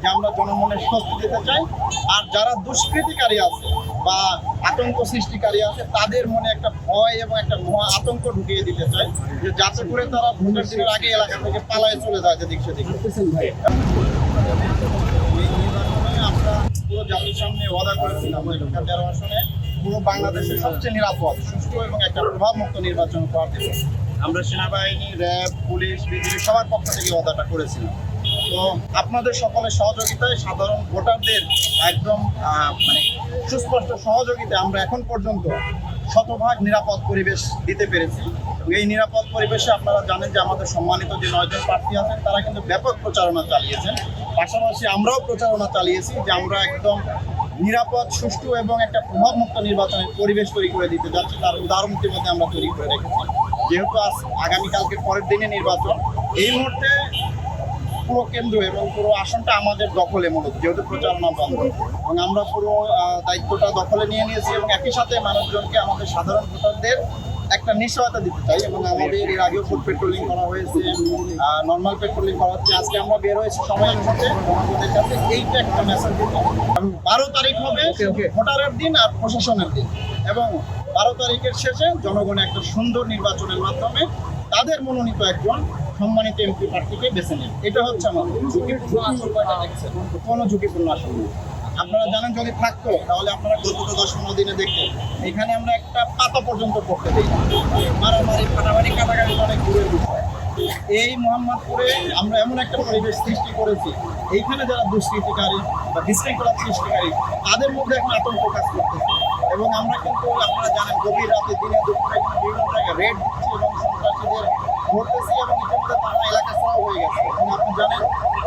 যে আমরা জনমনে স্বস্তি দিতে চাই। আর যারা দুষ্কৃতিকারী আছে বা আতঙ্ক সৃষ্টিকারী আছে তাদের মনে একটা ভয় এবং একটা মহা আতঙ্ক ঢুকিয়ে দিতে চাই, যে যাতে করে তারা ভোটের দিনের আগে এলাকা থেকে পালায় চলে যায় যেদিক সেদিক। আমরা পুরো জাতির সামনে ওয়াদা করেছিলাম ঢাকা 13 আসনে পুরো বাংলাদেশের সবচেয়ে নিরাপদ, সুষ্ঠু এবং একটা প্রভাবমুক্ত নির্বাচন করার জন্য আমরা সেনাবাহিনী, র্যাব, পুলিশ, বিজিবি সবার পক্ষ থেকে ওয়াদাটা করেছিলাম। তো আপনাদের সকলের সহযোগিতায়, সাধারণ ভোটারদের একদম মানে সুস্পষ্ট সহযোগিতায় আমরা এখন পর্যন্ত শতভাগ নিরাপদ পরিবেশ দিতে পেরেছি। এই নিরাপদ পরিবেশে আপনারা জানেন যে আমাদের সম্মানিত যে 9 জন প্রার্থী আছেন তারা কিন্তু ব্যাপক প্রচারণা চালিয়েছেন। পাশাপাশি আমরাও প্রচারণা চালিয়েছি যে আমরা একদম নিরাপদ, সুষ্ঠু এবং একটা প্রভাবমুক্ত নির্বাচনের পরিবেশ তৈরি করে দিতে যাচ্ছি। তার উদাহরণ ইতিমধ্যে আমরা তৈরি করে রেখেছি। যেহেতু আগামীকালকে পরের দিনে নির্বাচন, এই মুহূর্তে পুরো কেন্দ্র এবং পুরো আসনটা আমাদের দখলে, মূলত যেহেতু প্রচারণা বন্ধ, এবং আমরা পুরো দায়িত্বটা দখলে নিয়ে নিয়েছি এবং একই সাথে মানুষজনকে, আমাদের সাধারণ ভোটারদের একটা নিশ্চয়তা দিতে চাই। এবং আমাদের এর আগেও ফুড পেট্রোলিং করা হয়েছে, নর্মাল পেট্রোলিং করা হচ্ছে। আজকে আমরা বের হয়েছি সময়ের সাথে জনগণের কাছে এইটা একটা মেসেজ দিতে। 12 তারিখ হবে ভোটারের দিন আর প্রশাসনের দিন, এবং 12 তারিখের শেষে জনগণ একটা সুন্দর নির্বাচনের মাধ্যমে তাদের মনোনীত একজন সম্মানিত এমপি প্রার্থীকে বেছে নেন। এটা হচ্ছে আমাদের ঝুঁকিপূর্ণ আসন। কোনো ঝুঁকিপূর্ণ আসন নেই। আপনারা জানেন যদি থাকতো তাহলে আপনারা গত 10-15 দিনে দেখতেন এখানে আমরা একটা পাতা পর্যন্ত করতে দিই, মারামারি, ফাটাফাটি, কাটাকাটি অনেক দূরের বিষয়। এই মোহাম্মদপুরে আমরা এমন একটা পরিবেশ সৃষ্টি করেছি, এইখানে যারা দুষ্কৃতিকারী বা বিশৃঙ্খলা সৃষ্টিকারী তাদের মধ্যে এখন আতঙ্ক কাজ করতেছে। এবং আমরা কিন্তু আপনারা জানেন গভীর রাতে, দিনে, দুপুরে বিভিন্ন জায়গায় রেড দিচ্ছি এবং সন্ত্রাসীদের ধরতেছি, এবং ইতিমধ্যে তারা এলাকা ছাড়াও হয়ে গেছে। এবং আপনি জানেন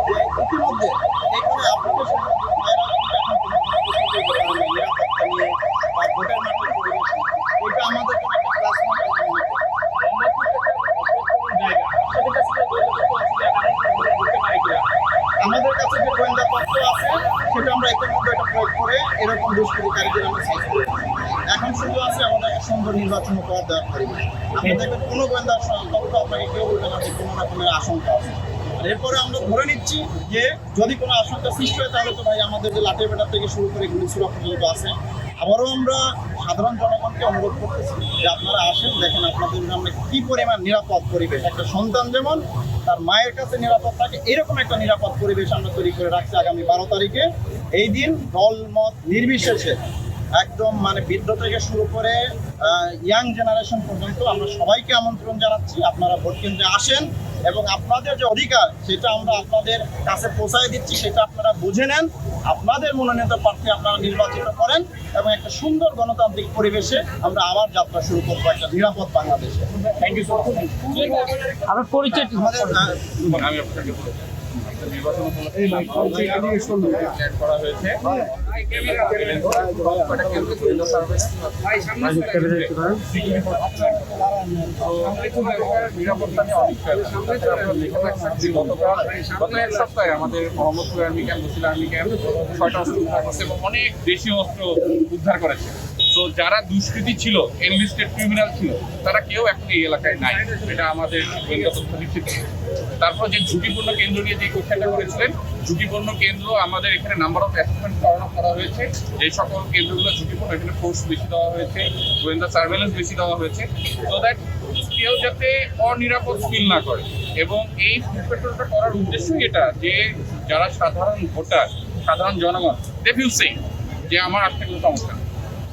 যে ইতিমধ্যে এখানে আপনাদের সাংবাদিক ভাইরা কিন্তু এখন নিরাপত্তা নিয়ে বা ভোটের মাঠের পরিবেশ নিয়ে, এটা আমাদের জন্য একটা প্লাস পয়েন্ট। আমাদের কাছে যে গোয়েন্দা তথ্য আছে সেটা আমরা ইতিমধ্যে এটা প্রয়োগ করে এরকম দুষ্কৃতিকারীদের আমরা সাইজ করি। এখন শুধু আছে আমাদের একটা সুন্দর নির্বাচন উপহার দেওয়ার পরিবেশ। আপনি দেখবেন কোনো গোয়েন্দার তথ্য আপনাকে কেউ বলবে না যে কোনো রকমের আশঙ্কা আছে। এরপরে আমরা ধরে নিচ্ছি যে যদি কোনো আশঙ্কা সৃষ্টি হয় তাহলে তো ভাই আমাদের যে লাঠি বেটার থেকে শুরু করে গুলি ছোড়া পর্যন্ত আছে। আবারও আমরা সাধারণ জনগণকে অনুরোধ করতেছি যে আপনারা আসেন, দেখেন আপনাদের আমরা কী পরিমাণ নিরাপদ পরিবেশ। একটা সন্তান যেমন তার মায়ের কাছে নিরাপদ থাকে, এরকম একটা নিরাপদ পরিবেশ আমরা তৈরি করে রাখছি আগামী 12 তারিখে। এই দিন দল মত নির্বিশেষে একদম মানে বৃদ্ধ থেকে শুরু করে ইয়াং জেনারেশন পর্যন্ত আমরা সবাইকে আমন্ত্রণ জানাচ্ছি আপনারা ভোট কেন্দ্রে আসেন, এবং আপনাদের যে অধিকার সেটা আমরা আপনাদের কাছে পৌঁছায় দিচ্ছি, সেটা আপনারা বুঝে নেন, আপনাদের মনোনীত প্রার্থী আপনারা নির্বাচিত করেন, এবং একটা সুন্দর গণতান্ত্রিক পরিবেশে আমরা আবার যাত্রা শুরু করবো একটা নিরাপদ বাংলাদেশে। Thank you so much. আমার পরিচয় আমাদের আমি আপনাকে নির্বাচন করা হয়েছে। নিরাপত্তা নিয়ে গত এক সপ্তাহে আমাদের Mohammadpur army camp, Basila army camp 6টা অস্ত্র উদ্ধার করছে এবং অনেক দেশীয় অস্ত্র উদ্ধার করেছে। তো যারা দুষ্কৃতী ছিল, এনলিস্টেড ক্রিমিনাল ছিল, তারা কেউ এখন এই এলাকায় নাই, এটা আমাদের গোয়েন্দা তথ্য নিশ্চিত। তারপর যে ঝুঁকিপূর্ণ কেন্দ্র নিয়ে যে কোশ্চেনটা করেছিলেন, ঝুঁকিপূর্ণ কেন্দ্র আমাদের এখানে নাম্বার অফ অ্যাসেসমেন্ট করা হয়েছে। যে সকল কেন্দ্রগুলো ঝুঁকিপূর্ণ এখানে ফোর্স বেশি দেওয়া হয়েছে, গোয়েন্দা সার্ভেলেন্স বেশি দেওয়া হয়েছে, সো দ্যাট কেউ যাতে অনিরাপদ ফিল না করে। এবং এই ফুড পেট্রোলটা করার উদ্দেশ্যই এটা যে যারা সাধারণ ভোটার, সাধারণ জনগণ, দে ফিল সেফ যে আমার আসতে কোনো সমস্যা নেই,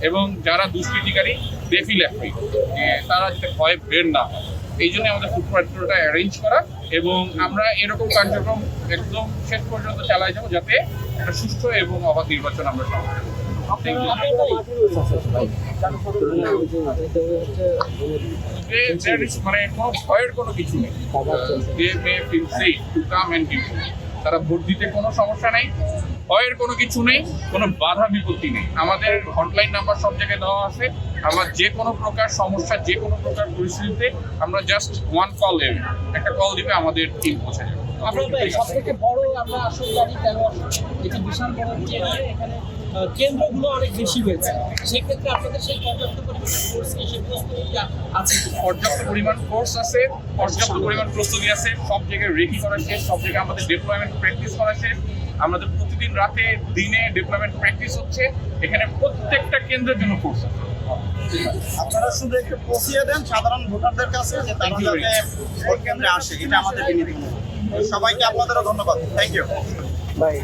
এবং যারা দুষ্কৃতিকারী দে ফিল অ্যাফ্রেড যে তারা যাতে ভয়ে বের না হয়। এই জন্য আমাদের ফুড পেট্রোলটা অ্যারেঞ্জ করা, এবং আমরা এরকম কার্যক্রম একদম শেষ পর্যন্ত চালাই যাবো যাতে একটা সুষ্ঠু এবং অবাধ নির্বাচন আমরা পাবো। মানে কোনো ভয়ের কোনো কিছু নেই। তারা ভোট দিতে কোনো সমস্যা নেই, ভয়ের কোনো কিছু নেই, কোনো বাধা বিপত্তি নেই। আমাদের হটলাইন নাম্বার সব জায়গায় দেওয়া আছে। আমার যে কোনো প্রকার সমস্যা, যে কোনো প্রকার পরিস্থিতিতে আমরা জাস্ট ওয়ান কল দেবে, একটা কল দিবে, আমাদের টিম পৌঁছে যাবে। সব থেকে বড় আমরা আসল জানি 13 এটি বিশাল বড় এখানে কেন্দ্রগুলো অনেক বেশি হয়েছে, সেক্ষেত্রে আপনাদের সেই পর্যাপ্ত পরিমাণ ফোর্স সেই প্রস্তুতি আছে? পর্যাপ্ত পরিমাণ ফোর্স আছে, পর্যাপ্ত পরিমাণ প্রস্তুতি আছে, সব জায়গায় রেডি করা শেষ, সব জায়গায় আমাদের ডিপ্লয়মেন্ট প্র্যাকটিস করা শেষ, আমাদের প্রতিদিন রাতে দিনে ডিপ্লয়মেন্ট প্র্যাকটিস হচ্ছে, এখানে প্রত্যেকটা কেন্দ্রের জন্য ফোর্স আছে। আপনারা শুধু একটু পৌঁছিয়ে দেন সাধারণ ভোটারদের কাছে যে তারা যাতে ভোট কেন্দ্রে আসে, এটা আমাদের বিনীত অনুরোধ। সবাইকে আপনাদেরও ধন্যবাদ। Thank you. বাই।